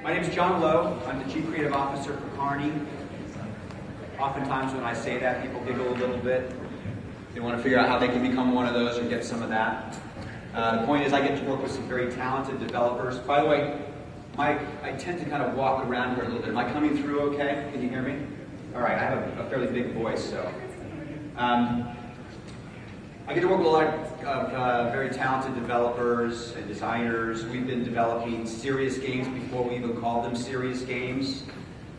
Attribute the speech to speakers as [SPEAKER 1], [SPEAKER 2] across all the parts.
[SPEAKER 1] My name is John Lowe. I'm the Chief Creative Officer for Carney. Oftentimes when I say that, people giggle a little bit. They want to figure out how they can become one of those or get some of that. The point is I get to work with some very talented developers. By the way, I tend to kind of walk around here a little bit. Am I coming through okay? Can you hear me? All right, I have a fairly big voice, so. I get to work with a lot of very talented developers and designers. We've been developing serious games before we even called them serious games.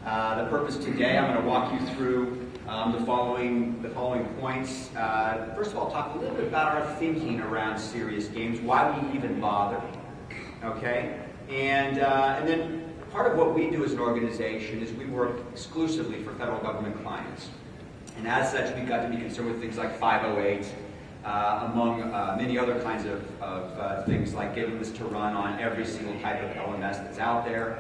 [SPEAKER 1] The purpose today, I'm going to walk you through the following points. First of all, talk a little bit about our thinking around serious games, why we even bother, okay? And then part of what we do as an organization is we work exclusively for federal government clients. And as such, we've got to be concerned with things like 508, among many other kinds of things like getting this to run on every single type of LMS that's out there,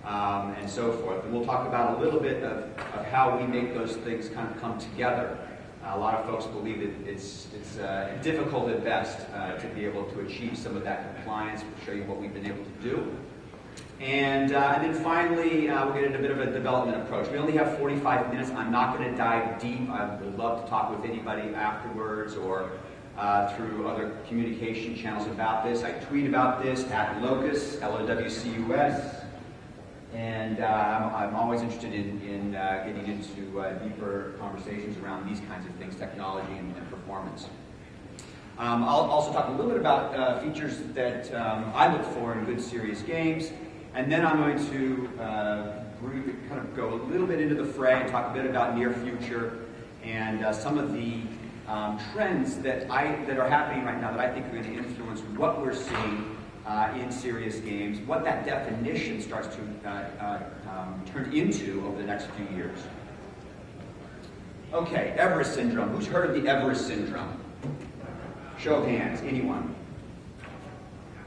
[SPEAKER 1] and so forth. And we'll talk about a little bit of how we make those things kind of come together. A lot of folks believe that it's difficult at best to be able to achieve some of that compliance. We'll show you what we've been able to do. And then finally, we'll get into a bit of a development approach. We only have 45 minutes. I'm not going to dive deep. I would love to talk with anybody afterwards or through other communication channels about this. I tweet about this at Locus, L-O-W-C-U-S. And I'm always interested in getting into deeper conversations around these kinds of things, technology and performance. I'll also talk a little bit about features that I look for in good, serious games. And then I'm going to kind of go a little bit into the fray and talk a bit about near future and some of the trends that are happening right now that I think are going to influence what we're seeing in serious games, what that definition starts to turn into over the next few years. Okay, Everest Syndrome. Who's heard of the Everest Syndrome? Show of hands. Anyone?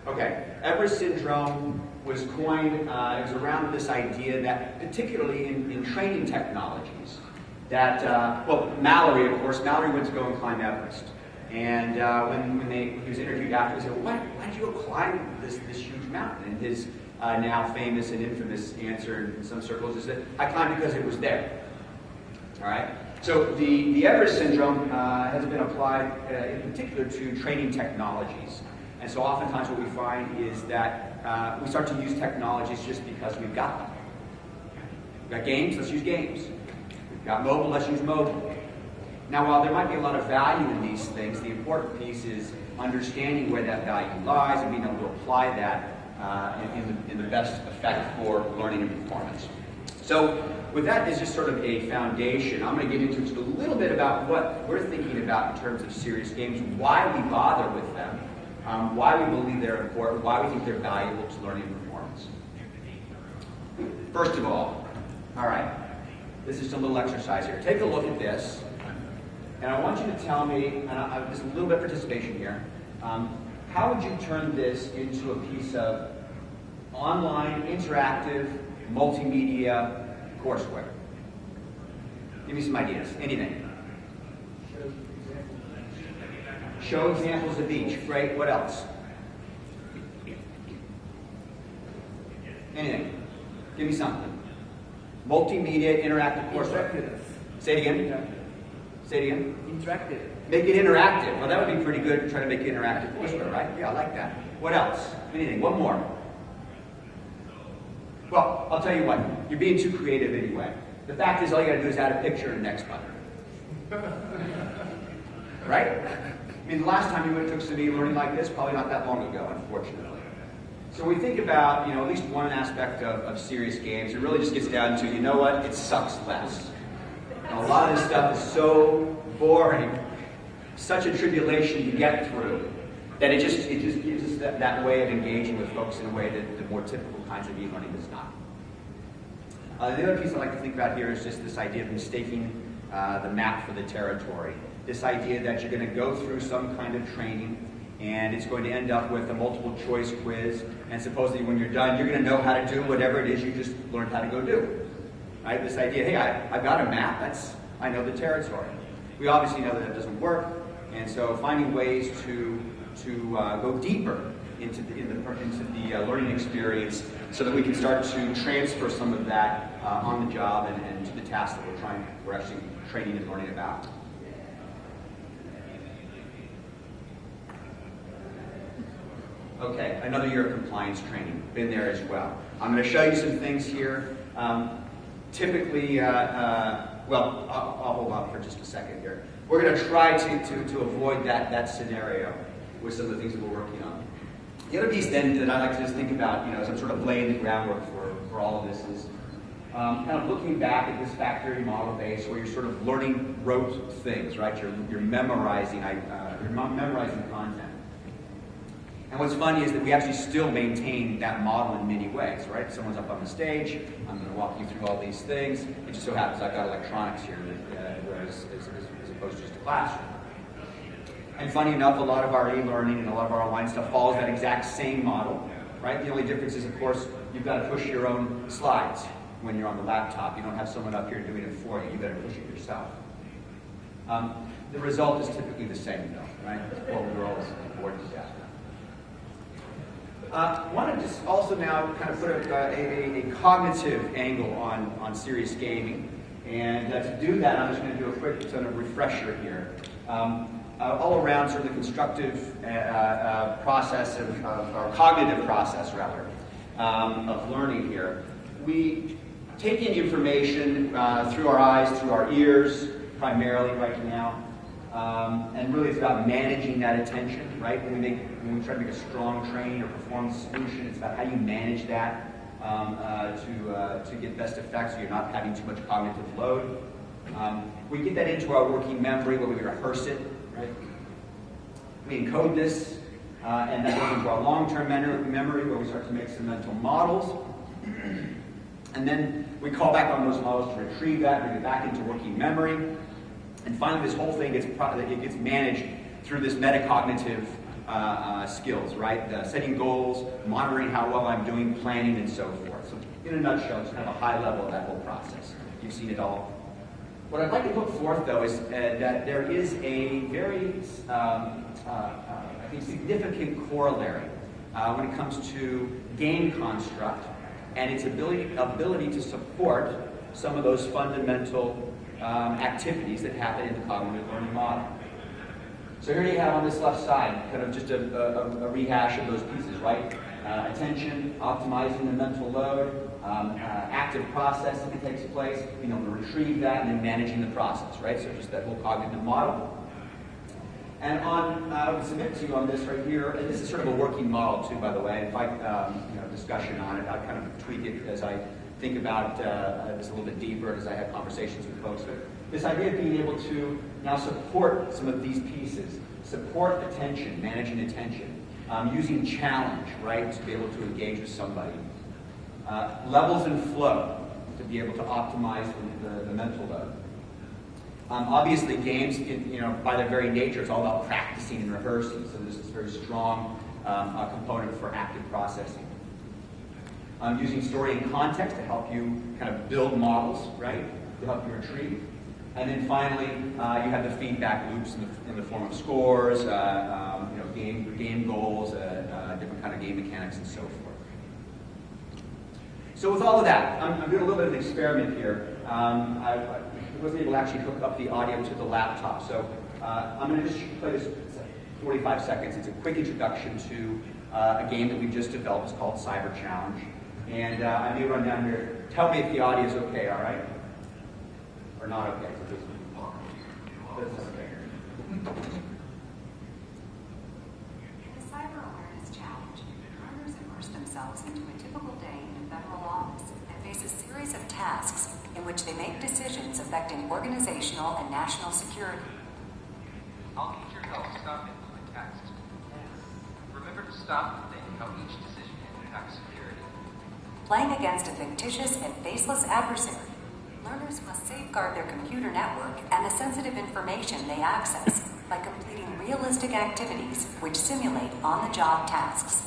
[SPEAKER 1] Okay, Everest Syndrome was coined, it was around this idea that, particularly in training technologies, that, well, Mallory, of course, Mallory went to go and climb Everest. And when he was interviewed after, he said, well, why did you go climb this huge mountain? And his now famous and infamous answer in some circles is that I climbed because it was there. All right? So the Everest Syndrome has been applied in particular to training technologies. And so oftentimes what we find is that we start to use technologies just because we've got them. We've got games, let's use games. We've got mobile, let's use mobile. Now, while there might be a lot of value in these things, the important piece is understanding where that value lies and being able to apply that in the best effect for learning and performance. So with that as just sort of a foundation, I'm going to get into just a little bit about what we're thinking about in terms of serious games, why we bother with them, why we believe they're important, why we think they're valuable to learning and performance. First of all right, this is just a little exercise here. Take a look at this, and I want you to tell me, and there's a little bit of participation here, how would you turn this into a piece of online, interactive, multimedia courseware? Give me some ideas. Anything. Show examples of each. Great. What else? Anything. Give me something. Multimedia, interactive courseware. Say it again.
[SPEAKER 2] Yeah.
[SPEAKER 1] Say it again.
[SPEAKER 2] Interactive.
[SPEAKER 1] Make it interactive. Well, that would be pretty good, trying to make it interactive courseware, right? Yeah, I like that. What else? Anything. One more. Well, I'll tell you what. You're being too creative anyway. The fact is, all you got to do is add a picture in the next button. Right? I mean, the last time you took some e-learning like this, probably not that long ago, unfortunately. So we think about, at least one aspect of serious games. It really just gets down to, you know what? It sucks less. And a lot of this stuff is so boring, such a tribulation to get through, that it just gives us that way of engaging with folks in a way that the more typical kinds of e-learning does not. The other piece I'd like to think about here is just this idea of mistaking the map for the territory. This idea that you're going to go through some kind of training and it's going to end up with a multiple choice quiz, and supposedly when you're done, you're going to know how to do whatever it is you just learned how to go do. Right? This idea, hey, I've got a map, I know the territory. We obviously know that doesn't work, and so finding ways to go deeper into the learning experience so that we can start to transfer some of that on the job and to the tasks that we're actually training and learning about. Okay, another year of compliance training, been there as well. I'm going to show you some things here. Typically, well, I'll hold on for just a second here. We're going to try to avoid that scenario with some of the things that we're working on. The other piece then that I like to just think about, as I'm sort of laying the groundwork for all of this is kind of looking back at this factory model base where you're sort of learning rote things, right? You're memorizing content. And what's funny is that we actually still maintain that model in many ways, right? Someone's up on the stage, I'm going to walk you through all these things. It just so happens I've got electronics here as opposed to just a classroom. And funny enough, a lot of our e-learning and a lot of our online stuff follows that exact same model, right? The only difference is, of course, you've got to push your own slides when you're on the laptop. You don't have someone up here doing it for you. You've got to push it yourself. The result is typically the same, though, right? Well, we're always bored to death. I want to just also now kind of put a cognitive angle on serious gaming. And to do that, I'm just going to do a quick sort of refresher here. All around sort of the constructive process or cognitive process, rather, of learning here. We take in information through our eyes, through our ears, primarily right now. And really it's about managing that attention, right? When we try to make a strong training or performance solution, it's about how you manage that to get best effect so you're not having too much cognitive load. We get that into our working memory where we rehearse it, right? We encode this, and that goes into our long-term memory where we start to make some mental models. And then we call back on those models to retrieve that, bring it back into working memory. And finally, this whole thing gets managed through this metacognitive skills, right? Setting goals, monitoring how well I'm doing, planning, and so forth. So in a nutshell, it's kind of a high level of that whole process. You've seen it all. What I'd like to put forth, though, is that there is a very, I think, significant corollary when it comes to game construct and its ability to support some of those fundamental activities that happen in the cognitive learning model. So here you have on this left side kind of just a rehash of those pieces, right? Attention, optimizing the mental load, active processing that takes place, being able to retrieve that, and then managing the process, right? So just that whole cognitive model. And I would submit to you on this right here, and this is sort of a working model too, by the way. In fact, discussion on it, I kind of tweak it as I think about this a little bit deeper as I have conversations with folks. But this idea of being able to now support some of these pieces, support attention, managing attention, using challenge, right, to be able to engage with somebody. Levels and flow, to be able to optimize the mental load. Obviously, games, by their very nature, it's all about practicing and rehearsing. So this is a very strong component for active processing. Using story and context to help you kind of build models, right, to help you retrieve. And then finally, you have the feedback loops in the form of scores, game goals, different kind of game mechanics, and so forth. So with all of that, I'm doing a little bit of an experiment here. I wasn't able to actually hook up the audio to the laptop, so I'm going to just play this 45 seconds. It's a quick introduction to a game that we've just developed. It's called Cyber Challenge. And I may run down here. Tell me if the audio is okay, all right? Or not okay. So this is okay.
[SPEAKER 2] In the Cyber Awareness Challenge, learners immerse themselves into a typical day in a federal office and face a series of tasks in which they make decisions affecting organizational and national security.
[SPEAKER 3] I'll need your help stopping the text. Remember to stop and think how each decision impacts security.
[SPEAKER 2] Playing against a fictitious and faceless adversary, learners must safeguard their computer network and the sensitive information they access by completing realistic activities which simulate on-the-job tasks.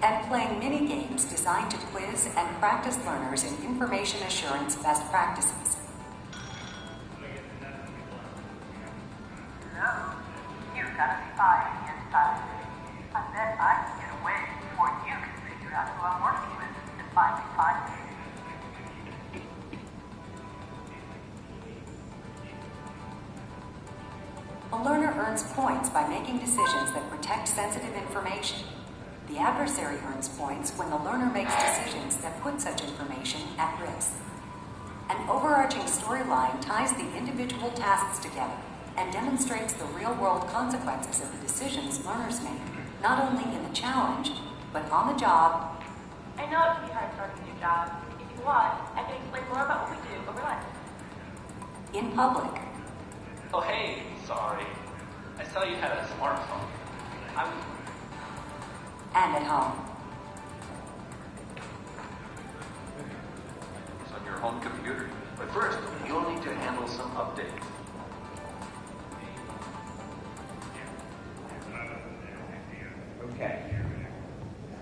[SPEAKER 2] And playing mini-games designed to quiz and practice learners in information assurance best practices.
[SPEAKER 4] Hello? You've got to be fine inside. I bet I can get away before you can figure out who I'm working with. 565.
[SPEAKER 2] A learner earns points by making decisions that protect sensitive information. The adversary earns points when the learner makes decisions that put such information at risk. An overarching storyline ties the individual tasks together and demonstrates the real-world consequences of the decisions learners make, not only in the challenge, but on the job.
[SPEAKER 4] I know it can be hard starting a new job. If you want, I can explain more about what we do over lunch.
[SPEAKER 2] In public.
[SPEAKER 5] Oh, hey, sorry. I saw you had a smartphone.
[SPEAKER 2] And at home.
[SPEAKER 5] It's on your home computer. But first, you'll need to handle some updates.
[SPEAKER 1] Okay.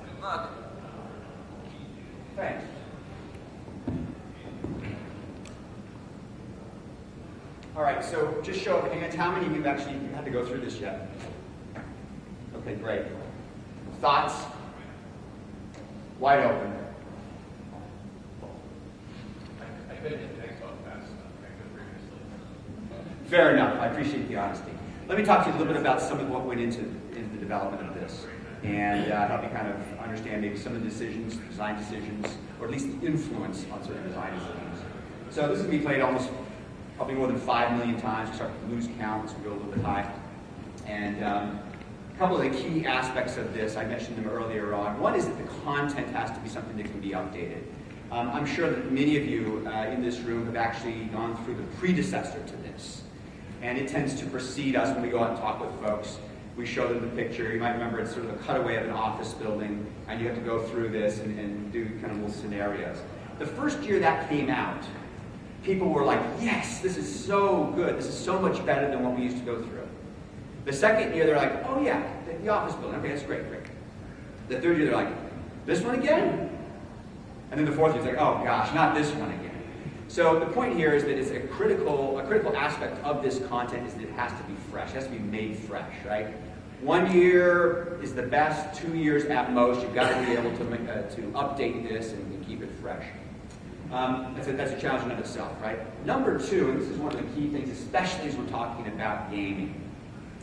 [SPEAKER 5] Good luck.
[SPEAKER 1] Thanks. All right, so just show of hands, how many of you have actually had to go through this yet? Okay, great. Thoughts? Wide open.
[SPEAKER 6] I bet it takes off fast enough previously.
[SPEAKER 1] Fair enough. I appreciate the honesty. Let me talk to you a little bit about some of what went into the development of this, and help you kind of understand maybe some of the decisions, design decisions, or at least the influence on certain design decisions. So this is going to be played probably more than 5 million times. We start to lose count as we go a little bit high. And a couple of the key aspects of this, I mentioned them earlier on. One is that the content has to be something that can be updated. I'm sure that many of you in this room have actually gone through the predecessor to this. And it tends to precede us when we go out and talk with folks. We show them the picture. You might remember it's sort of a cutaway of an office building, and you have to go through this and do kind of little scenarios. The first year that came out, people were like, yes, this is so good. This is so much better than what we used to go through. The second year, they're like, oh yeah, the office building. Okay, that's great, great. The third year, they're like, this one again? And then the fourth year, it's like, oh gosh, not this one again. So the point here is that it's a critical aspect of this content is that it has to be fresh. It has to be made fresh, right? 1 year is the best. 2 years at most. You've got to be able to update this and keep it fresh. That's a challenge in of itself, right? Number two, and this is one of the key things, especially as we're talking about gaming,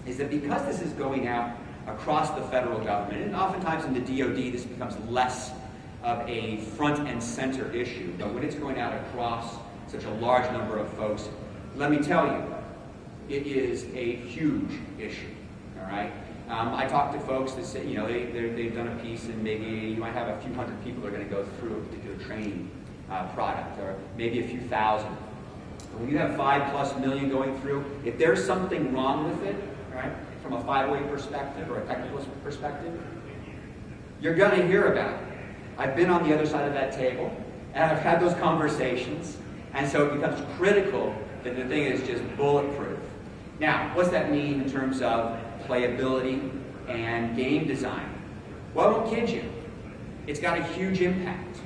[SPEAKER 1] is that because this is going out across the federal government, and oftentimes in the DoD this becomes less of a front and center issue, but when it's going out across such a large number of folks, let me tell you, it is a huge issue, all right? I talk to folks that say, they've done a piece and maybe you might have a few hundred people that are going to go through a particular training product, or maybe a few thousand. But when you have 5+ million going through, if there's something wrong with it, right, from a 508 perspective or a technical perspective, you're going to hear about it. I've been on the other side of that table, and I've had those conversations, and so it becomes critical that the thing is just bulletproof. Now, what's that mean in terms of playability and game design? Well, I won't kid you. It's got a huge impact,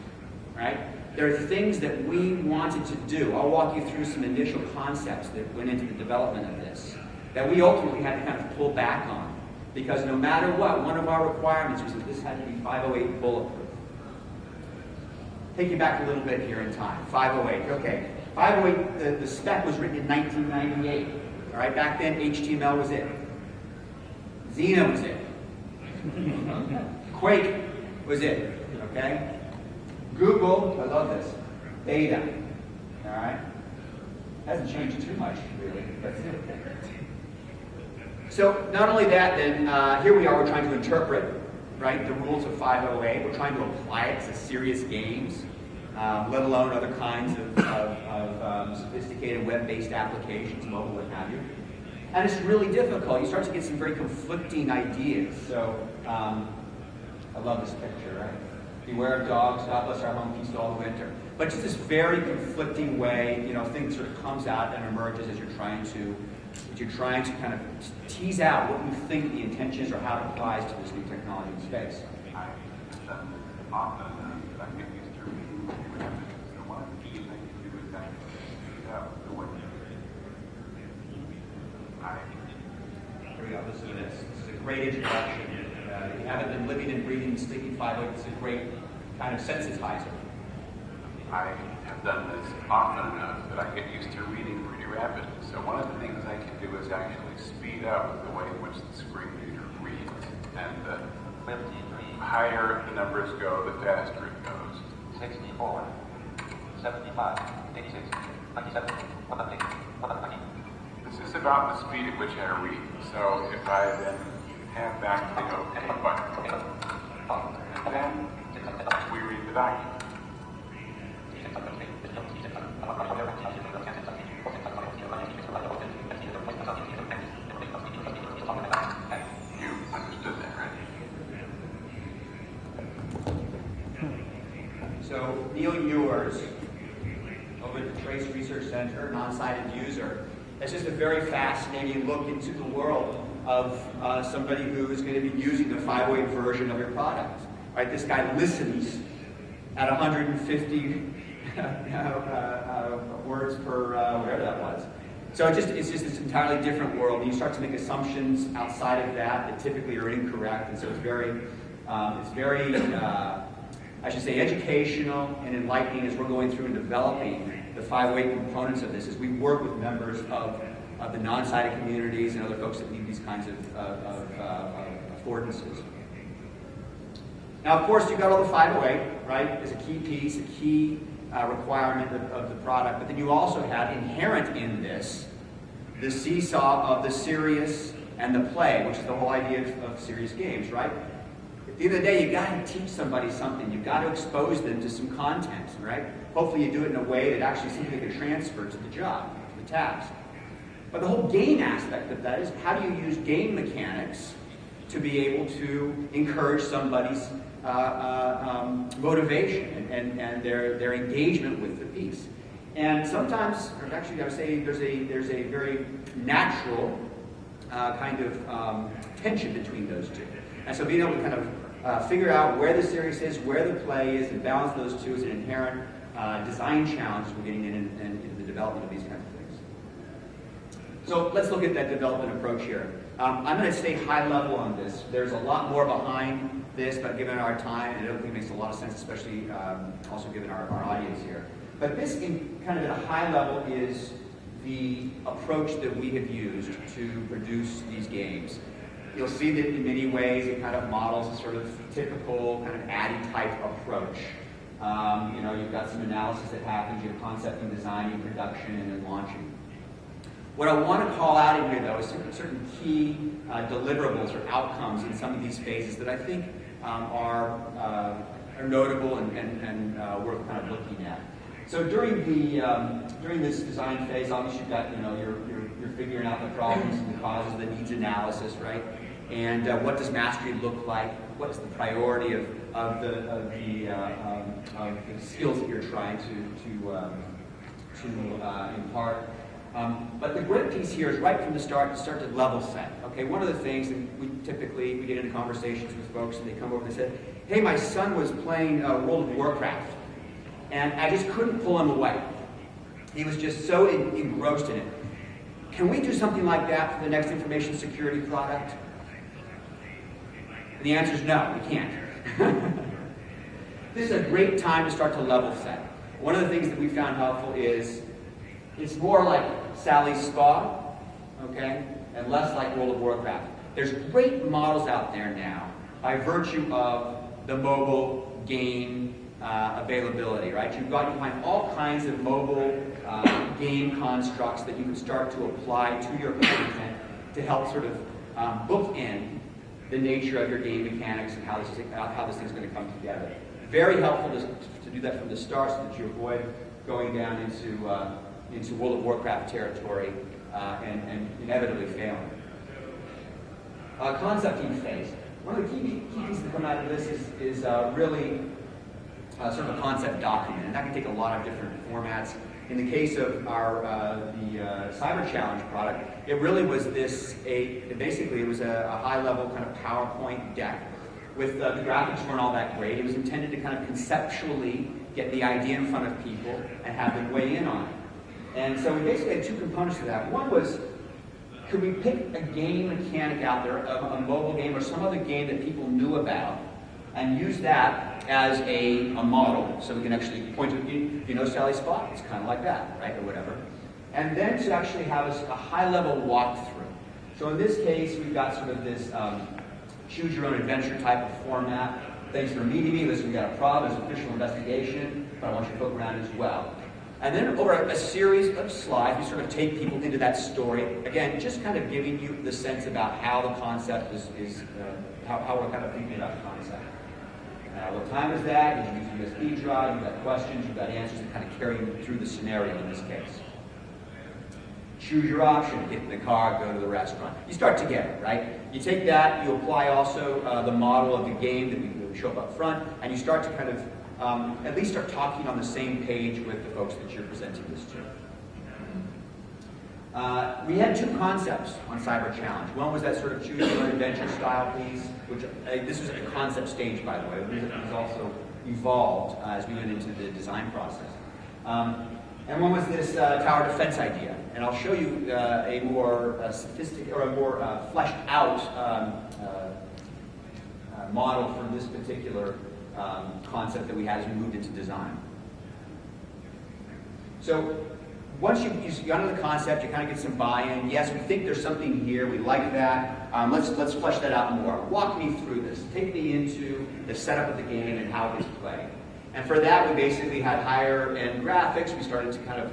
[SPEAKER 1] right? There are things that we wanted to do. I'll walk you through some initial concepts that went into the development of this that we ultimately had to kind of pull back on, because no matter what, one of our requirements was that this had to be 508 bulletproof. Take you back a little bit here in time. 508, okay. 508, the spec was written in 1998. All right, back then HTML was it. Xena was it. Quake was it, okay? Google, I love this, Beta, all right? Hasn't changed too much, really, but so not only that, then here we are, we're trying to interpret, right, the rules of 508. We're trying to apply it to serious games, let alone other kinds of sophisticated web-based applications, mobile, what have you. And it's really difficult. You start to get some very conflicting ideas. So I love this picture, right? Beware of dogs, God bless our home, peace to all the winter. But just this very conflicting way, things sort of comes out and emerges as you're trying to kind of tease out what you think the intention is or how it applies to this new technology in space. Here we go. Listen to this. This is a great introduction. If you haven't been living and breathing and sleeping 508, it's a great kind of sensitizer.
[SPEAKER 7] I have done this often enough that I get used to reading pretty rapidly. So one of the things I can do is actually speed up the way in which the screen reader reads. And the higher the numbers go, the faster it goes.
[SPEAKER 3] 64, 75, 86, 97, 120, 120.
[SPEAKER 7] This is about the speed at which I read. So if I then have back the OK button, and then we read the document. You understood that, right?
[SPEAKER 1] So Neil Ewers, over at the Trace Research Center, non-sighted user, that's just a very fascinating look into the world of somebody who is going to be using the 508 version of your product. Right? This guy listens at 150 words per whatever that was. So it's just this entirely different world. And you start to make assumptions outside of that typically are incorrect, and so it's very I should say educational and enlightening as we're going through and developing the 508 components of this as we work with members of the non-sighted communities and other folks that need these kinds of affordances. Now, of course, you've got all the 508, right, as a key piece, a key requirement of the product, but then you also have inherent in this the seesaw of the serious and the play, which is the whole idea of serious games, right? At the end of the day, you've got to teach somebody something. You've got to expose them to some content, right? Hopefully you do it in a way that actually something they can transfer to the job, to the task. But the whole game aspect of that is how do you use game mechanics to be able to encourage somebody's motivation and their engagement with the piece. And sometimes, or actually I would say there's a very natural kind of tension between those two. And so being able to kind of figure out where the serious is, where the play is, and balance those two is an inherent design challenge we're getting in the development of these kinds of things. So let's look at that development approach here. I'm going to stay high level on this. There's a lot more behind this, but given our time, and I don't think it makes a lot of sense, especially also given our audience here. But this, kind of at a high level, is the approach that we have used to produce these games. You'll see that in many ways it kind of models a sort of typical kind of ADDIE type approach. You've got some analysis that happens, you have concepting, designing, production, and then launching. What I want to call out in here, though, is certain key deliverables or outcomes in some of these phases that I think are notable and worth kind of looking at. So during this design phase, obviously you've got you're figuring out the problems and the causes, the needs analysis, right? And what does mastery look like? What is the priority of the skills that you're trying to impart? But the great piece here is right from the start to level set. Okay, one of the things that we get into conversations with folks and they come over and they say, hey, my son was playing World of Warcraft and I just couldn't pull him away. He was just so engrossed in it. Can we do something like that for the next information security product? And the answer is no, we can't. This is a great time to start to level set. One of the things that we found helpful is it's more like Sally's Spa, okay, and less like World of Warcraft. There's great models out there now by virtue of the mobile game availability, right? You find all kinds of mobile game constructs that you can start to apply to your content to help sort of bookend the nature of your game mechanics and how this thing's going to come together. Very helpful to do that from the start so that you avoid going down into World of Warcraft territory and inevitably failing. Concepting phase. One of the key pieces that come out of this is really sort of a concept document, and that can take a lot of different formats. In the case of the Cyber Challenge product, it really was basically it was a high-level kind of PowerPoint deck with the graphics weren't all that great. It was intended to kind of conceptually get the idea in front of people and have them weigh in on it. And so we basically had two components to that. One was, could we pick a game mechanic out there, a mobile game or some other game that people knew about, and use that as a model, so we can actually point to, you know Sally's spot? It's kind of like that, right, or whatever. And then to actually have a high-level walkthrough. So in this case, we've got sort of this choose-your-own-adventure type of format. Thanks for meeting me. Listen, we got a problem. There's official investigation, but I want you to poke around as well. And then over a series of slides, we sort of take people into that story. Again, just kind of giving you the sense about how the concept is how we're kind of thinking about the concept. What time is that? Did you use a USB drive? You've got questions, you've got answers that kind of carry you through the scenario in this case. Choose your option, get in the car, go to the restaurant. You start to get it, right? You take that, you apply also the model of the game that we show up front, and you start to kind of at least start talking on the same page with the folks that you're presenting this to. We had two concepts on Cyber Challenge. One was that sort of choose your own adventure style piece, which this was at the concept stage, by the way. It was also evolved as we went into the design process. And one was this tower defense idea. And I'll show you a more sophisticated or a more fleshed out model for this particular concept that we had as we moved into design. So once you got into the concept, you kind of get some buy-in. Yes, we think there's something here. We like that. Let's flesh that out more. Walk me through this. Take me into the setup of the game and how it gets played. And for that, we basically had higher-end graphics. We started to kind of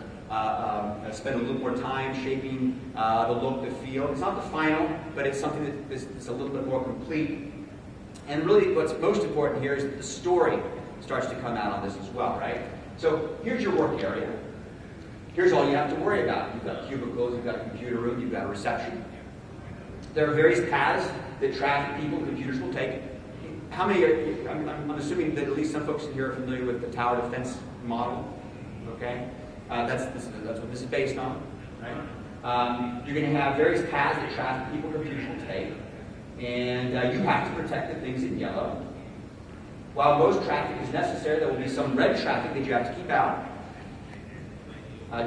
[SPEAKER 1] spend a little more time shaping the look, the feel. It's not the final, but it's something that is a little bit more complete. And really, what's most important here is that the story starts to come out on this as well, right? So here's your work area. Here's all you have to worry about. You've got cubicles, you've got a computer room, you've got a reception. There are various paths that traffic people, computers will take. How many are, I'm assuming that at least some folks in here are familiar with the tower defense model, okay? That's what this is based on, right? You're going to have various paths that traffic people, computers will take, and you have to protect the things in yellow. While most traffic is necessary, there will be some red traffic that you have to keep out.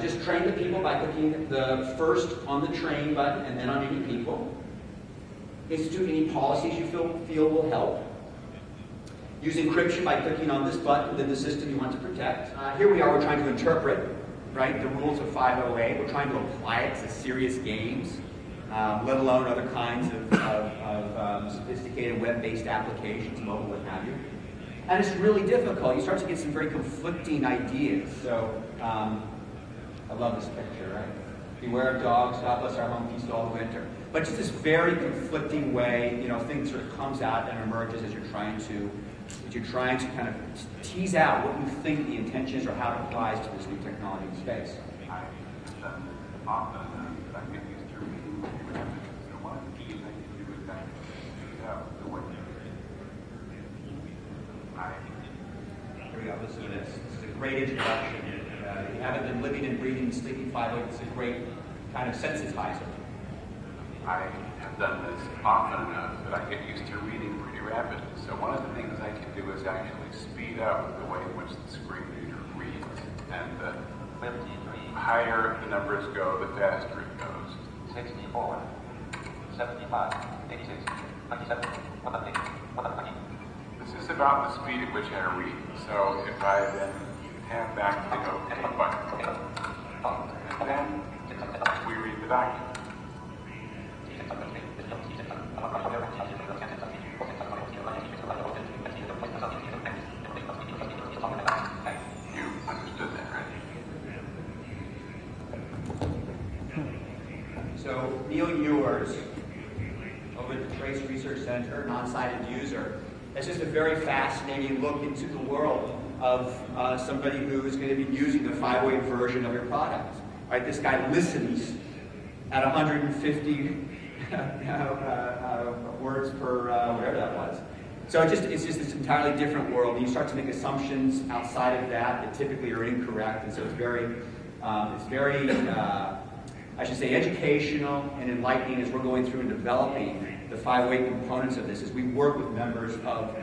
[SPEAKER 1] Just train the people by clicking the first on the train button and then on any people. Institute any policies you feel will help. Use encryption by clicking on this button within the system you want to protect. Here we are, we're trying to interpret, right, the rules of 508. We're trying to apply it to serious games, let alone other kinds of sophisticated web-based applications, mobile, what have you. And it's really difficult. You start to get some very conflicting ideas. So, I love this picture, right? Beware of dogs, God bless our home, feast all the winter. But just this very conflicting way, thing sort of comes out and emerges as you're trying to kind of tease out what you think the intention is or how it applies to this new technology space.
[SPEAKER 7] I've done this often enough that I get used to reading what you have. So one of the keys I can do is actually speed up the way
[SPEAKER 1] Here we go. Listen to this. This is a great introduction. If you haven't been living and breathing and sleeping 508, it's a great kind of sensitizer.
[SPEAKER 7] I have done this often enough that I get used to reading pretty rapidly. So one of the things I can do is actually speed up the way in which the screen reader reads. And the higher the numbers go, the faster it goes.
[SPEAKER 3] 64, 75, 86, 27, 108, 120.
[SPEAKER 7] This is about the speed at which I read. So if I then have back the OK button, and then we read the document. You understood that, right?
[SPEAKER 1] So Neil Ewers, over at the Trace Research Center, non-sighted user, that's just a very fascinating look into the world of somebody who is going to be using the 508 version of your product. Right? This guy listens at 150 words per whatever that was. So it's just this entirely different world. And you start to make assumptions outside of that typically are incorrect. And so it's very I should say, educational and enlightening as we're going through and developing the 508 components of this as we work with members of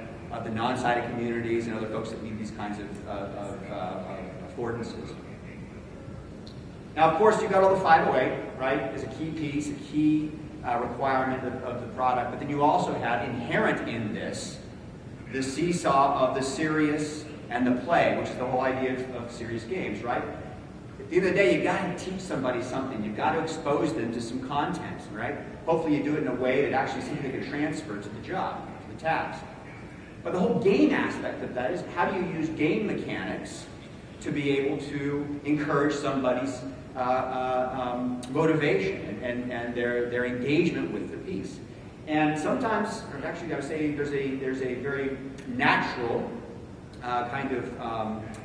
[SPEAKER 1] the non-sighted communities and other folks that need these kinds of affordances. Now, of course, you've got all the 508, right, as a key piece, a key requirement of the product, but then you also have inherent in this the seesaw of the serious and the play, which is the whole idea of serious games, right? At the end of the day, you got to teach somebody something. You've got to expose them to some content, right? Hopefully you do it in a way that actually something they can transfer to the job, to the task. But the whole game aspect of that is how do you use game mechanics to be able to encourage somebody's motivation and their engagement with the piece. And sometimes, or actually I would say there's a very natural kind of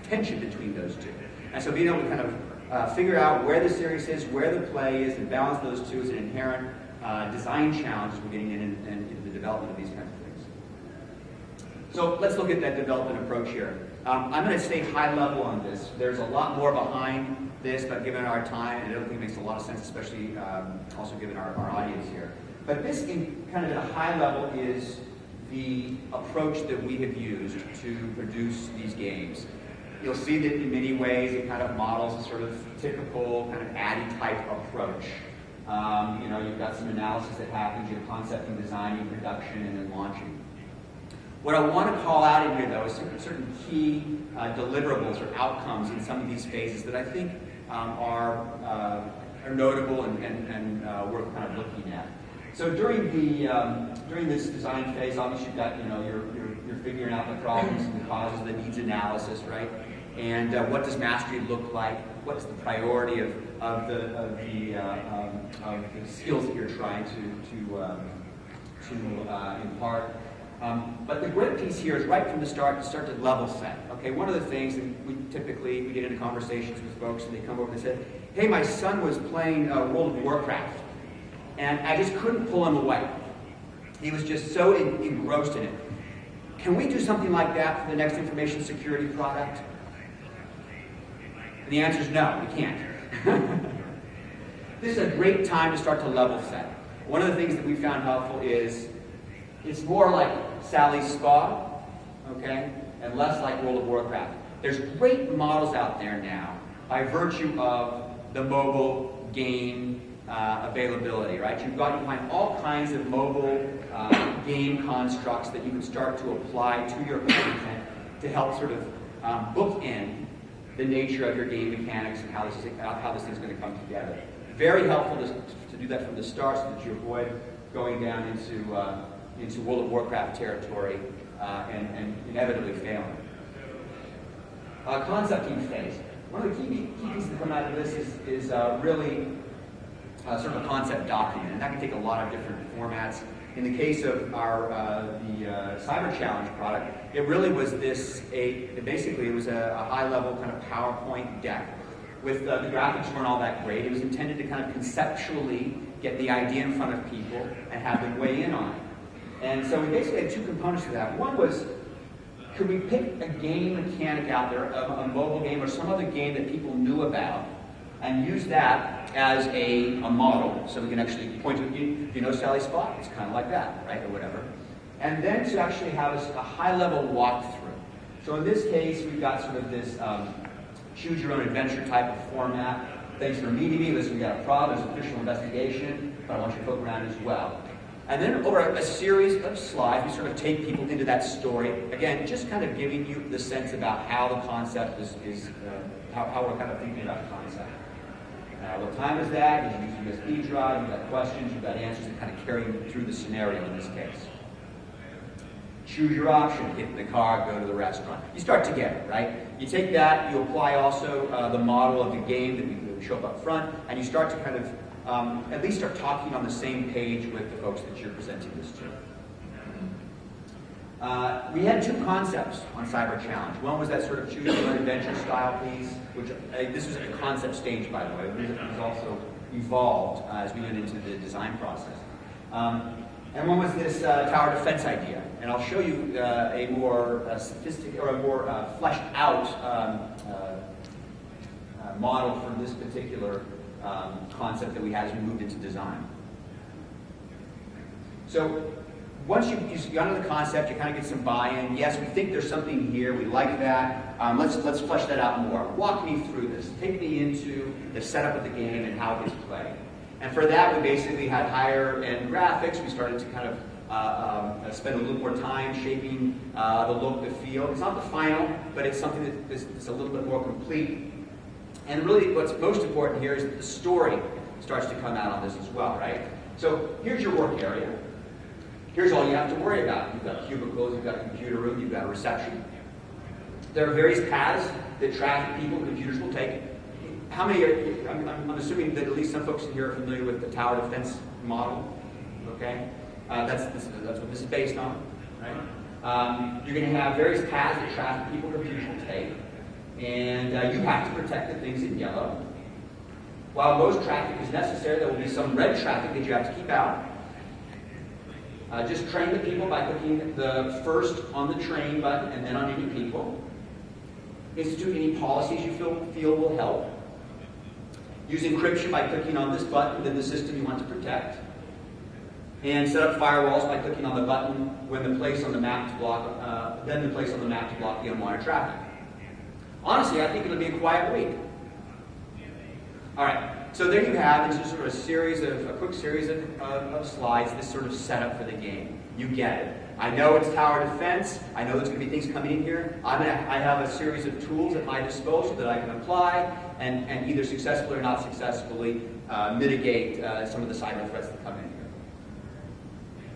[SPEAKER 1] tension between those two. And so being able to kind of figure out where the serious is, where the play is, and balance those two is an inherent design challenge as we're getting into the development of these kinds of things. So let's look at that development approach here. I'm going to stay high level on this. There's a lot more behind this, but given our time, and I don't think it makes a lot of sense, especially also given our audience here. But this, in kind of at a high level, is the approach that we have used to produce these games. You'll see that in many ways it kind of models a sort of typical kind of ADDIE-type approach. You've got some analysis that happens, you have concepting, designing, production, and then launching. What I want to call out in here, though, is certain key deliverables or outcomes in some of these phases that I think are notable and worth kind of looking at. So during this design phase, obviously you've got you're figuring out the problems and the causes, the needs analysis, right? And what does mastery look like? What is the priority of the skills that you're trying to impart? But the great piece here is right from the start to level set. Okay, one of the things that we get into conversations with folks and they come over and say, hey, my son was playing World of Warcraft and I just couldn't pull him away. He was just so engrossed in it. Can we do something like that for the next information security product? And the answer is no, we can't. This is a great time to start to level set. One of the things that we found helpful is it's more like Sally's Spa, okay, and less like World of Warcraft. There's great models out there now by virtue of the mobile game availability, right? You can find all kinds of mobile game constructs that you can start to apply to your content to help sort of bookend the nature of your game mechanics and how this thing's going to come together. Very helpful to do that from the start so that you avoid going down into World of Warcraft territory and inevitably failing. Concepting phase. One of the key pieces that come out of this is really sort of a concept document, and that can take a lot of different formats. In the case of our the Cyber Challenge product, it really was basically it was a high-level kind of PowerPoint deck. With the graphics weren't all that great. It was intended to kind of conceptually get the idea in front of people and have them weigh in on it. And so we basically had two components to that. One was, could we pick a game mechanic out there, a mobile game or some other game that people knew about, and use that as a model, so we can actually point to it. You know Sally's Spot? It's kind of like that, right, or whatever. And then to actually have a high-level walkthrough. So in this case, we've got sort of this choose-your-own-adventure type of format. Thanks for meeting me. Listen, we got a problem. There's official investigation, but I want you to poke around as well. And then over a series of slides, we sort of take people into that story. Again, just kind of giving you the sense about how the concept is how we're kind of thinking about the concept. What time is that? Did you use a USB drive? You've got questions, you've got answers, and kind of carrying through the scenario in this case. Choose your option, get in the car, go to the restaurant. You start to get it, right? You take that, you apply also the model of the game that we show up front, and you start to kind of at least start talking on the same page with the folks that you're presenting this to. We had two concepts on Cyber Challenge. One was that sort of choose-your-own-adventure style piece, which this was at the concept stage, by the way. It was also evolved as we went into the design process. And one was this tower defense idea. And I'll show you a more sophisticated or a more fleshed out model for this particular concept that we had as we moved into design. So once you've gone to the concept, you kind of get some buy-in. Yes, we think there's something here. We like that. Let's flesh that out more. Walk me through this. Take me into the setup of the game and how it gets played. And for that, we basically had higher-end graphics. We started to kind of spend a little more time shaping the look, the feel. It's not the final, but it's something that is a little bit more complete. And really what's most important here is that the story starts to come out on this as well, right? So here's your work area. Here's all you have to worry about. You've got cubicles, you've got a computer room, you've got a reception. There are various paths that traffic people, computers will take. How many are, I'm assuming that at least some folks in here are familiar with the tower defense model, okay? That's what this is based on, right? You're going to have various paths that traffic people, computers will take, and you have to protect the things in yellow. While most traffic is necessary, there will be some red traffic that you have to keep out. Just train the people by clicking the first on the train button and then on any people. Institute any policies you feel will help. Use encryption by clicking on this button within the system you want to protect. And set up firewalls by clicking on the button when the place on the map to block, then the place on the map to block the unwanted traffic. Honestly, I think it'll be a quiet week. All right. So there you have, it's just sort of a quick series of slides, this sort of setup for the game. You get it. I know it's tower defense. I know there's going to be things coming in here. I have a series of tools at my disposal that I can apply and either successfully or not successfully mitigate some of the cyber threats that come in here.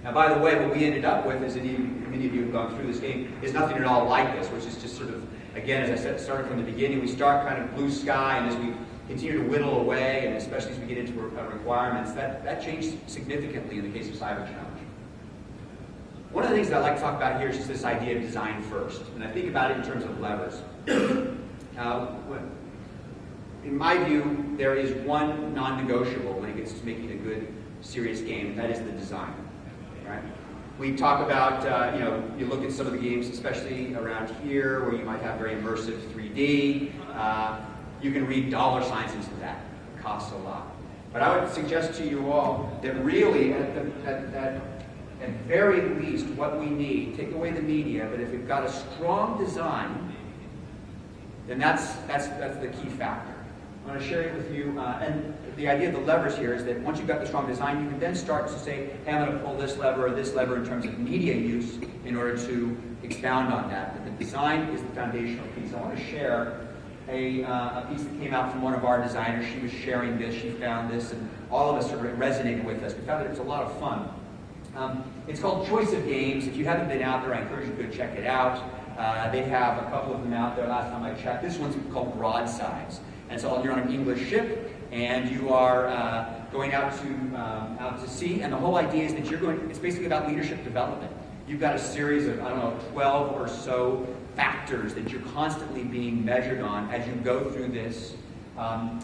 [SPEAKER 1] Now, by the way, what we ended up with, as many of you have gone through this game, is nothing at all like this, which is just sort of, again, as I said, started from the beginning. We start kind of blue sky, and as we continue to whittle away, and especially as we get into requirements, that changed significantly in the case of Cyber Challenge. One of the things that I like to talk about here is just this idea of design first, and I think about it in terms of levers. In my view, there is one non-negotiable when it gets to making a good, serious game, and that is the design. Right? We talk about, you look at some of the games, especially around here, where you might have very immersive 3D. You can read dollar signs into that. It costs a lot. But I would suggest to you all that really, at very least, what we need, take away the media, but if we've got a strong design, then that's the key factor. I want to share it with you, and the idea of the levers here is that once you've got the strong design, you can then start to say, hey, I'm going to pull this lever or this lever in terms of media use in order to expound on that. But the design is the foundational piece. I want to share a piece that came out from one of our designers. She was sharing this, she found this, and all of us sort of resonated with us. We found that it was a lot of fun. It's called Choice of Games. If you haven't been out there, I encourage you to go check it out. They have a couple of them out there last time I checked. This one's called Broadsides. And so you're on an English ship, and you are going out to sea, and the whole idea is that it's basically about leadership development. You've got a series of, 12 or so factors that you're constantly being measured on as you go through this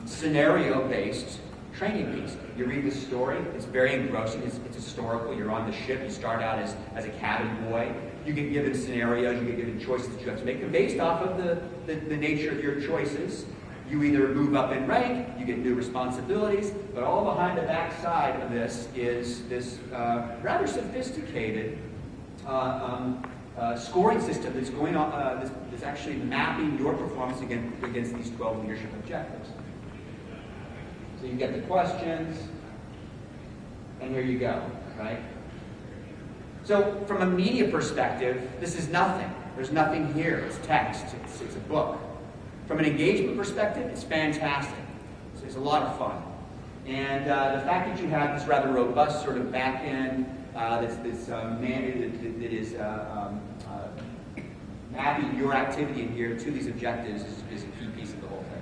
[SPEAKER 1] scenario-based training piece. You read the story, it's very engrossing, it's historical, you're on the ship, you start out as a cabin boy, you get given scenarios, you get given choices that you have to make, and based off of the nature of your choices, you either move up in rank, you get new responsibilities, but all behind the backside of this is this rather sophisticated scoring system that's going on, that's actually mapping your performance against these 12 leadership objectives. So you get the questions, and here you go, right? So from a media perspective, this is nothing. There's nothing here. It's text. It's a book. From an engagement perspective, it's fantastic. So it's a lot of fun. And the fact that you have this rather robust sort of back end that is mapping your activity in here to these objectives is a key piece of the whole thing.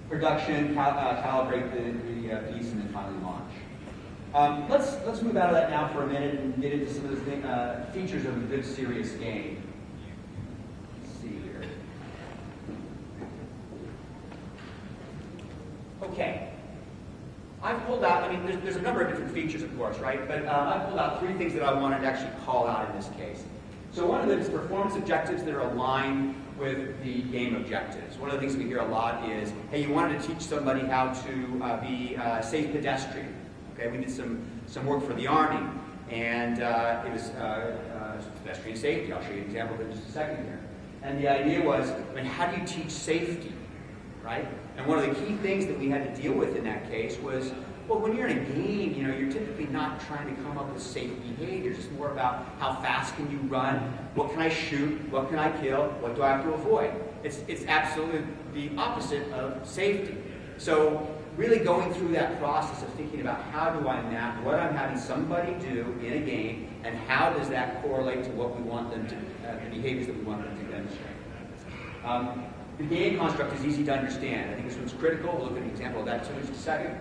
[SPEAKER 1] Production, calibrate the piece, and then finally launch. Let's move out of that now for a minute and get into some of the features of a good, serious game. Okay, I've pulled out, there's a number of different features, of course, right? But I've pulled out 3 things that I wanted to actually call out in this case. So one of them is performance objectives that are aligned with the game objectives. One of the things we hear a lot is, hey, you wanted to teach somebody how to be a safe pedestrian. Okay, we did some work for the Army, and it was pedestrian safety. I'll show you an example of it in just a second here. And the idea was, how do you teach safety, right? And one of the key things that we had to deal with in that case was Well, when you're in a game, you're typically not trying to come up with safe behaviors. It's more about how fast can you run, what can I shoot, what can I kill, what do I have to avoid. It's absolutely the opposite of safety. So really going through that process of thinking about how do I map what I'm having somebody do in a game, and how does that correlate to what we want them to, the behaviors that we want them to demonstrate. The game construct is easy to understand. I think this one's critical. We'll look at an example of that in just a second.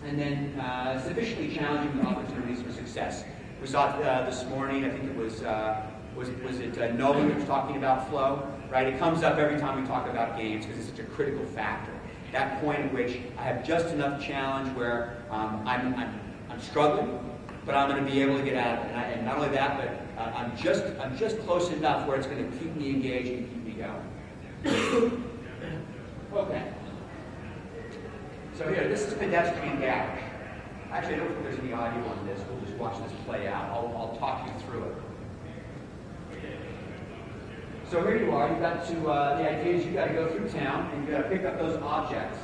[SPEAKER 1] And then sufficiently challenging opportunities for success. We saw it this morning. I think it was it Nolan who was talking about flow, right? It comes up every time we talk about games because it's such a critical factor. That point at which I have just enough challenge where I'm struggling, but I'm going to be able to get out of it. And not only that, but I'm just close enough where it's going to keep me engaged and keep me going. Okay. So here, this is pedestrian gouge. Actually, I don't think there's any audio on this. We'll just watch this play out. I'll talk you through it. So here you are. You've got to. The idea is you've got to go through town and you've got to pick up those objects,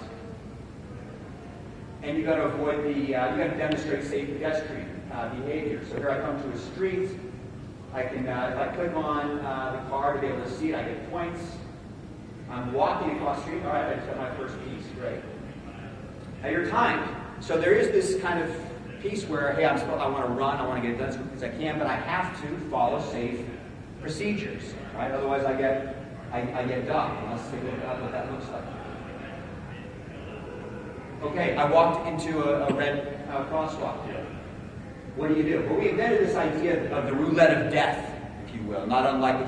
[SPEAKER 1] and you've got to avoid the. You've got to demonstrate safe pedestrian behavior. So here I come to a street. I can, if I click on the car to be able to see it, I get points. I'm walking across the street. All right, I just got my first piece. Great. Now you're timed. So there is this kind of piece where, hey, I want to run, I want to get it done as quick as I can, but I have to follow safe procedures, right? Otherwise I get docked. Let's take a look at what that looks like. Okay, I walked into a red crosswalk here. What do? Well, we invented this idea of the roulette of death, if you will, not unlike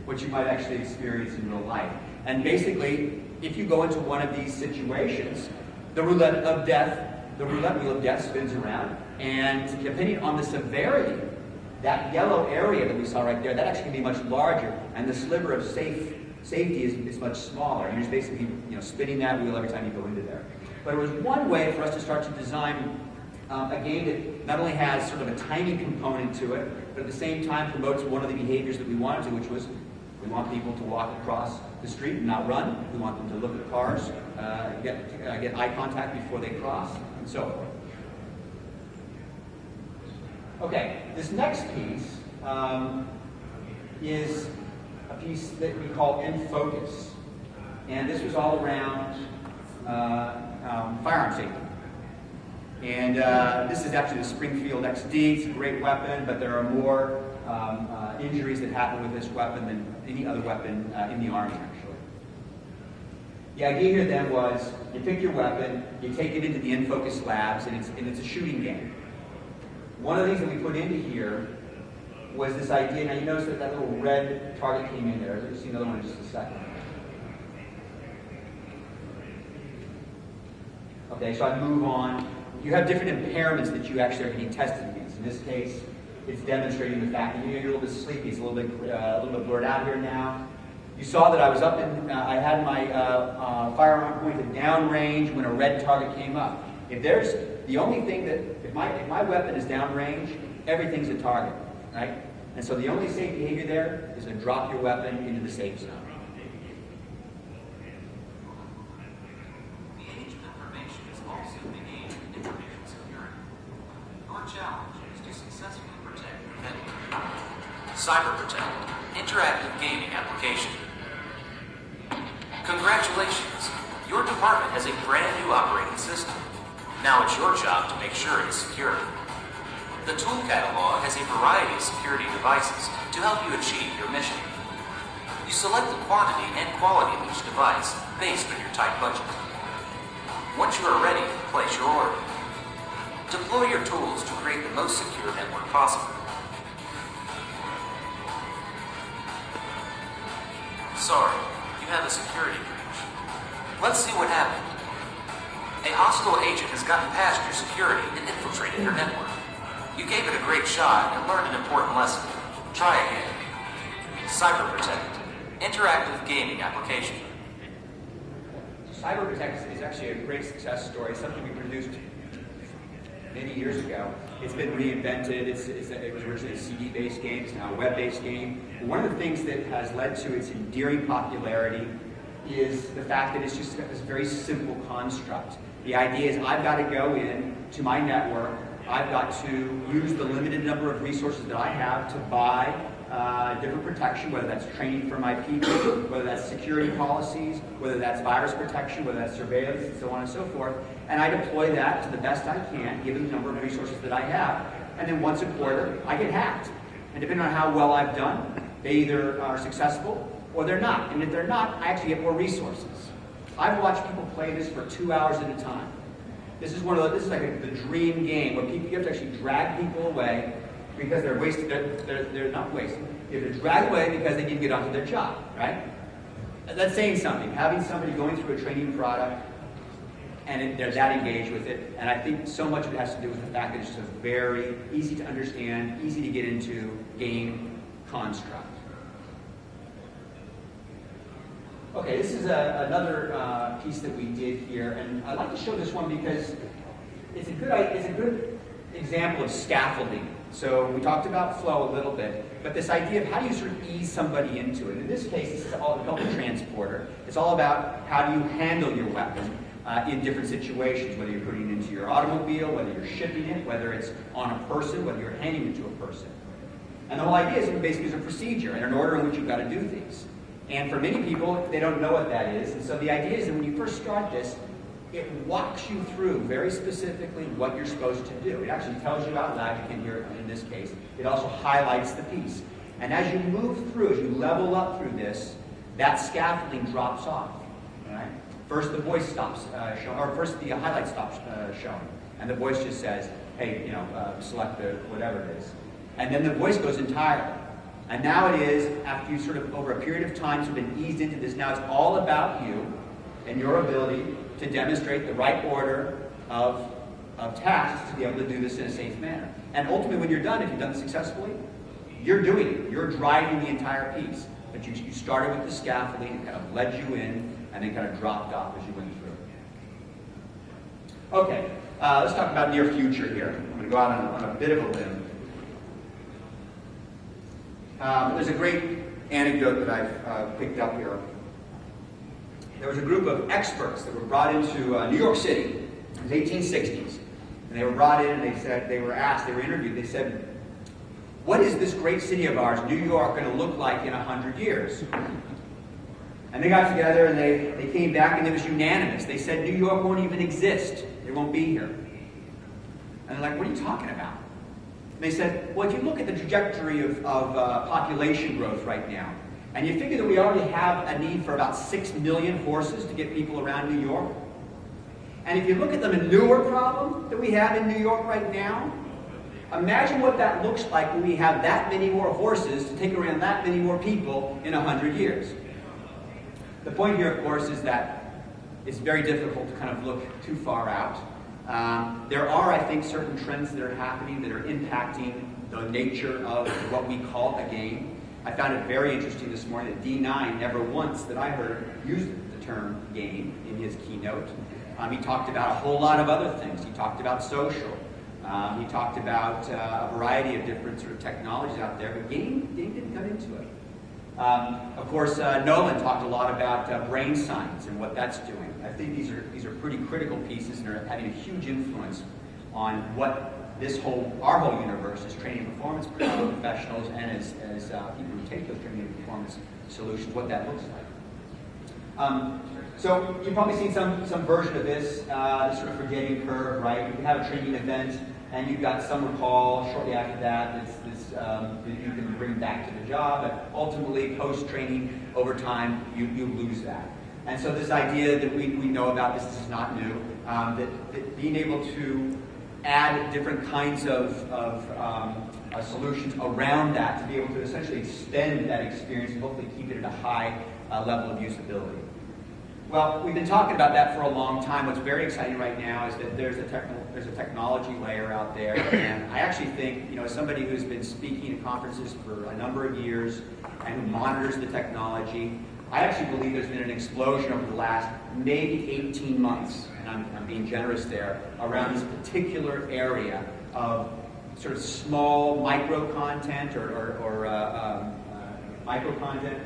[SPEAKER 1] what you might actually experience in real life. And basically, if you go into one of these situations, the roulette of death, the roulette wheel of death spins around, and depending on the severity, that yellow area that we saw right there, that actually can be much larger, and the sliver of safety is much smaller. You're just basically spinning that wheel every time you go into there. But it was one way for us to start to design a game that not only has sort of a timing component to it, but at the same time promotes one of the behaviors that we wanted to, which was we want people to walk across the street and not run. We want them to look at cars, get eye contact before they cross, and so forth. Okay, this next piece is a piece that we call In Focus. And this was all around firearm safety. And this is actually the Springfield XD. It's a great weapon, but there are more injuries that happen with this weapon than any other weapon in the Army, actually. The idea here then was you pick your weapon, you take it into the In Focus labs, and it's a shooting game. One of the things that we put into here was this idea. Now you notice that little red target came in there. You'll see another one in just a second. Okay, so I move on. You have different impairments that you actually are getting tested against. In this case, it's demonstrating the fact that you're a little bit sleepy. It's a little bit blurred out here now. You saw that I was up in. I had my firearm pointed downrange when a red target came up. If there's the only thing that if my weapon is downrange, everything's a target, right? And so the only safe behavior there is to drop your weapon into the safe zone.
[SPEAKER 3] The age of information is also the age of information security. Your challenge is to successfully protect your network. Cyber Protect, interactive gaming application. Congratulations! Your department has a brand new operating system. Now it's your job to make sure it's secure. The tool catalog has a variety of security devices to help you achieve your mission. You select the quantity and quality of each device based on your tight budget. Once you are ready, place your order. Deploy your tools to create the most secure network possible. Sorry, you have a security breach. Let's see what happened. A hostile agent has gotten past your security and infiltrated your network. You gave it a great shot and learned an important lesson. Try again. Cyber Protect, interactive gaming application.
[SPEAKER 1] Cyber Protect is actually a great success story. Something we produced many years ago. It's been reinvented. It was originally a CD-based game. It's now a web-based game. But one of the things that has led to its endearing popularity is the fact that it's just this very simple construct. The idea is I've got to go in to my network, I've got to use the limited number of resources that I have to buy different protection, whether that's training for my people, whether that's security policies, whether that's virus protection, whether that's surveillance, and so on and so forth. And I deploy that to the best I can, given the number of resources that I have. And then once a quarter, I get hacked. And depending on how well I've done, they either are successful or they're not. And if they're not, I actually get more resources. I've watched people play this for 2 hours at a time. This is this is like the dream game where you have to actually drag people away because they're wasted. They're not wasted. You have to drag away because they need to get onto their job, right? That's saying something. Having somebody going through a training product and they're that engaged with it, and I think so much of it has to do with the fact that it's just a very easy to understand, easy to get into game construct. Okay, this is another piece that we did here, and I'd like to show this one because it's a good example of scaffolding. So we talked about flow a little bit, but this idea of how do you sort of ease somebody into it. In this case, this is all called a transporter. It's all about how do you handle your weapon in different situations, whether you're putting it into your automobile, whether you're shipping it, whether it's on a person, whether you're handing it to a person. And the whole idea is basically it's a procedure and an order in which you've got to do things. And for many people, they don't know what that is. And so the idea is that when you first start this, it walks you through very specifically what you're supposed to do. It actually tells you out loud, you can hear it in this case. It also highlights the piece. And as you move through, as you level up through this, that scaffolding drops off. Right? First the voice stops showing, or first the highlight stops showing. And the voice just says, hey, select the whatever it is. And then the voice goes entirely. And now it is, after you sort of, over a period of time, sort of been eased into this, now it's all about you and your ability to demonstrate the right order of tasks to be able to do this in a safe manner. And ultimately, when you're done, if you've done it successfully, you're doing it. You're driving the entire piece. But you started with the scaffolding, it kind of led you in, and then kind of dropped off as you went through. Okay, let's talk about near future here. I'm going to go out on a bit of a limb. There's a great anecdote that I've picked up here. There was a group of experts that were brought into New York City in the 1860s. And they were brought in and they were interviewed, they said, what is this great city of ours, New York, going to look like in 100 years? And they got together and they came back and it was unanimous. They said New York won't even exist. It won't be here. And they're like, what are you talking about? They said, well, if you look at the trajectory of population growth right now, and you figure that we already have a need for about 6 million horses to get people around New York, and if you look at the manure problem that we have in New York right now, imagine what that looks like when we have that many more horses to take around that many more people in 100 years. The point here, of course, is that it's very difficult to kind of look too far out. There are, I think, certain trends that are happening that are impacting the nature of what we call a game. I found it very interesting this morning that D9 never once that I heard used the term game in his keynote. He talked about a whole lot of other things. He talked about social. He talked about a variety of different sort of technologies out there, but game didn't come into it. Of course, Nolan talked a lot about brain science and what that's doing. I think these are pretty critical pieces and are having a huge influence on what our whole universe as training and performance professionals and as people who take those training and performance solutions, what that looks like. So you've probably seen some version of this sort of forgetting curve, right? You have a training event and you've got some recall shortly after that that you can bring back to the job, but ultimately post-training over time you lose that. And so this idea that we know about this is not new, that being able to add different kinds of solutions around that to be able to essentially extend that experience and hopefully keep it at a high level of usability. Well, we've been talking about that for a long time. What's very exciting right now is that there's a technology layer out there, and I actually think, as somebody who's been speaking at conferences for a number of years and who monitors the technology, I actually believe there's been an explosion over the last maybe 18 months, and I'm being generous there, around this particular area of sort of small micro content or micro content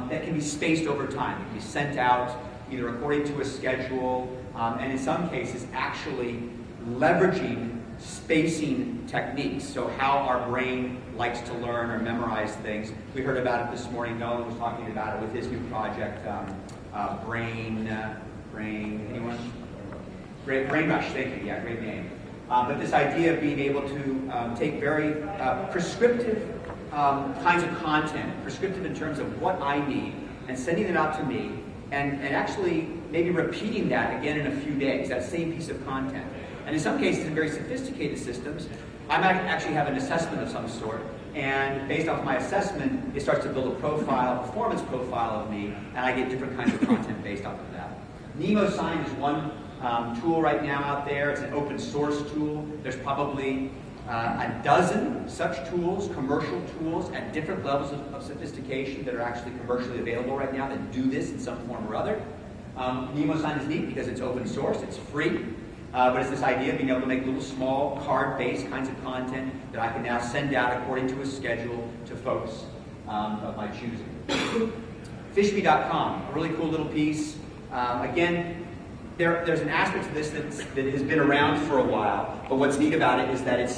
[SPEAKER 1] that can be spaced over time. It can be sent out either according to a schedule, and in some cases actually leveraging spacing techniques. So how our brain likes to learn or memorize things. We heard about it this morning. Nolan was talking about it with his new project, Brain Rush, thank you, yeah, great name. But this idea of being able to take very prescriptive kinds of content, prescriptive in terms of what I need, and sending it out to me, and actually maybe repeating that again in a few days, that same piece of content. And in some cases, in very sophisticated systems, I might actually have an assessment of some sort, and based off my assessment, it starts to build a profile, a performance profile of me, and I get different kinds of content based off of that. NemoSign is one tool right now out there. It's an open source tool. There's probably a dozen such tools, commercial tools, at different levels of sophistication that are actually commercially available right now that do this in some form or other. NemoSign is neat because it's open source, it's free, but it's this idea of being able to make little small card-based kinds of content that I can now send out according to a schedule to folks of my choosing. Fishme.com, a really cool little piece. Again, there's an aspect to this that has been around for a while, but what's neat about it is that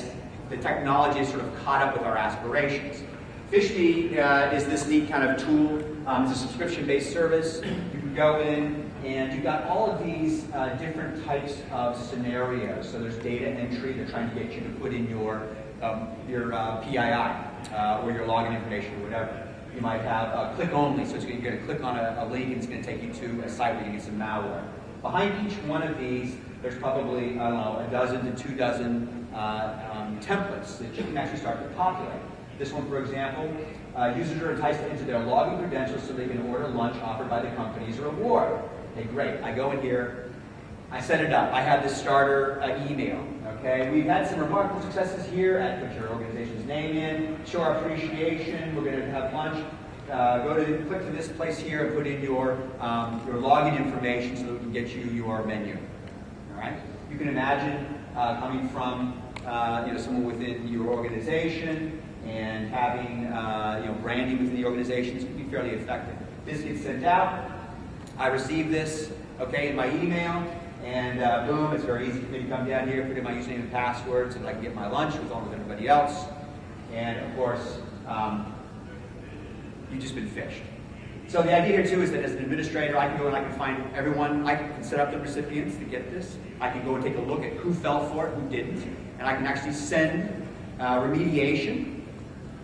[SPEAKER 1] the technology is sort of caught up with our aspirations. Fishme is this neat kind of tool. It's a subscription-based service. You can go in and you've got all of these different types of scenarios. So there's data entry. They're trying to get you to put in your PII or your login information or whatever. You might have click only, so you're going to click on a link and it's going to take you to a site where you get some malware. Behind each one of these, there's probably, I don't know, a dozen to 2 dozen templates that you can actually start to populate. This one, for example, users are enticed to enter their login credentials so they can order lunch offered by the company as a reward. Okay, great. I go in here, I set it up. I have this starter email. Okay, we've had some remarkable successes here. Put your organization's name in, show our appreciation. We're going to have lunch. Click to this place here and put in your login information so that we can get you your menu. All right. You can imagine coming from someone within your organization and having branding within the organization. This can be fairly effective. This gets sent out. I receive this in my email, and boom, it's very easy for me to come down here, put in my username and password so that I can get my lunch along with everybody else. And of course, you've just been fished. So the idea here too is that as an administrator, I can go and I can find everyone, I can set up the recipients to get this. I can go and take a look at who fell for it, who didn't, and I can actually send remediation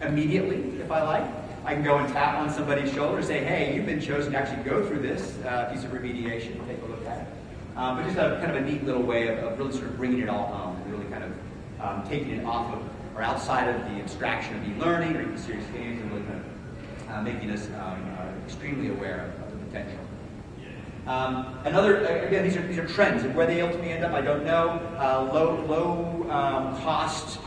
[SPEAKER 1] immediately if I like. I can go and tap on somebody's shoulder and say, hey, you've been chosen to actually go through this piece of remediation, take a look at it. But just kind of a neat little way of really sort of bringing it all home and really kind of taking it off of or outside of the abstraction of e-learning or even serious games and really kind of making us extremely aware of the potential. Again, these are trends, and where they ultimately end up, I don't know. Low cost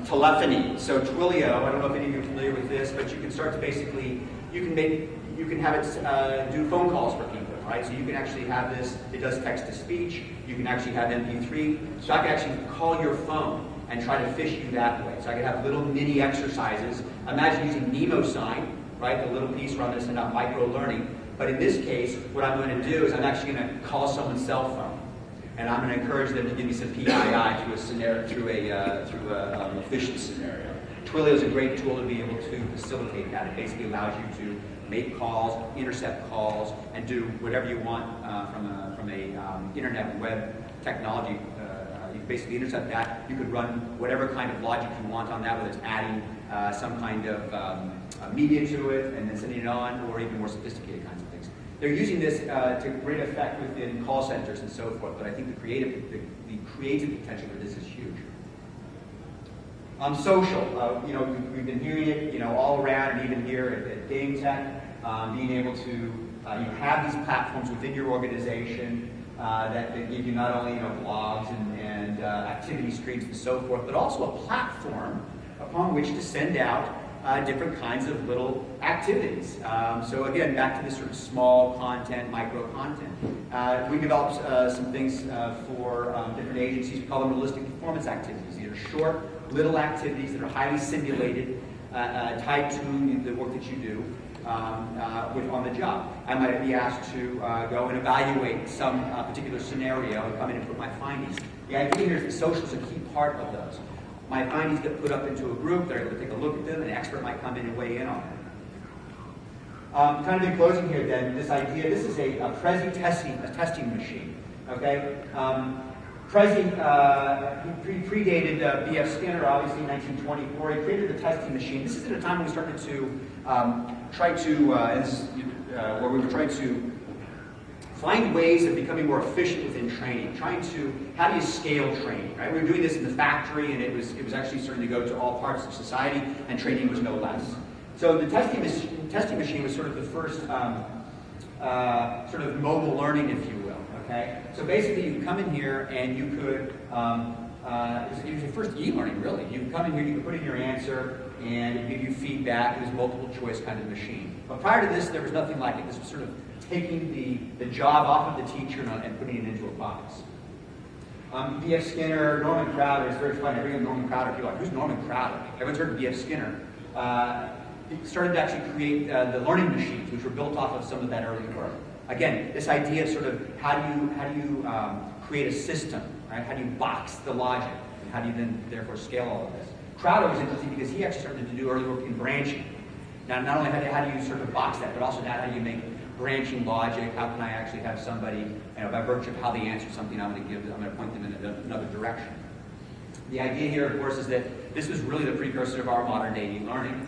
[SPEAKER 1] telephony. So Twilio, I don't know if any of you are familiar with this, but you can start to basically, you can have it do phone calls for people, right? So you can actually have this, it does text to speech, you can actually have MP3, so I can actually call your phone and try to fish you that way. So I can have little mini exercises. Imagine using NemoSign, right? The little piece where I'm going to send out micro-learning. But in this case, what I'm going to do is I'm actually going to call someone's cell phone. And I'm going to encourage them to give me some PII through a scenario, through a efficient scenario. Twilio is a great tool to be able to facilitate that. It basically allows you to make calls, intercept calls, and do whatever you want from a internet web technology. You basically intercept that. You could run whatever kind of logic you want on that, whether it's adding some kind of media to it and then sending it on, or even more sophisticated kinds of things. They're using this to great effect within call centers and so forth, but I think the creative potential for this is huge. Social, we've been hearing it, all around, and even here at Game Tech, being able to have these platforms within your organization that give you not only blogs and activity streams and so forth, but also a platform upon which to send out different kinds of little activities. So again, back to this sort of small content, micro content. We developed some things for different agencies. We call them realistic performance activities. These are short, little activities that are highly simulated, tied to the work that you do. on the job. I might be asked to go and evaluate some particular scenario and come in and put my findings. The idea here is that social is a key part of those. My findings get put up into a group, they're able to take a look at them, an expert might come in and weigh in on them. Kind of in closing here then, this idea, this is a Prezi testing machine, okay? Prezi predated B.F. Skinner, obviously, in 1924. He created the testing machine. This is at a time when we started to where we were trying to find ways of becoming more efficient within training, how do you scale training, right? We were doing this in the factory, and it was actually starting to go to all parts of society, and training was no less. So the testing machine was sort of the first sort of mobile learning, if you will, okay? So basically, you could come in here, and you could, it was your first e-learning, really. You could come in here, you could put in your answer, and it would give you feedback. It was a multiple choice kind of machine. But prior to this, there was nothing like it. This was sort of taking the job off of the teacher and putting it into a box. B.F. Skinner, Norman Crowder, it's very funny. I bring up Norman Crowder. People are like, who's Norman Crowder? Everyone's heard of B.F. Skinner. He started to actually create the learning machines, which were built off of some of that early work. Again, this idea of sort of how do you create a system, right? How do you box the logic? And how do you then therefore scale all of this? Crowder was interesting because he actually started to do early work in branching. Now, not only how do you sort of box that, but also how do you make branching logic? How can I actually have somebody, by virtue of how they answer something, I'm going to point them in another direction. The idea here, of course, is that this was really the precursor of our modern day e-learning.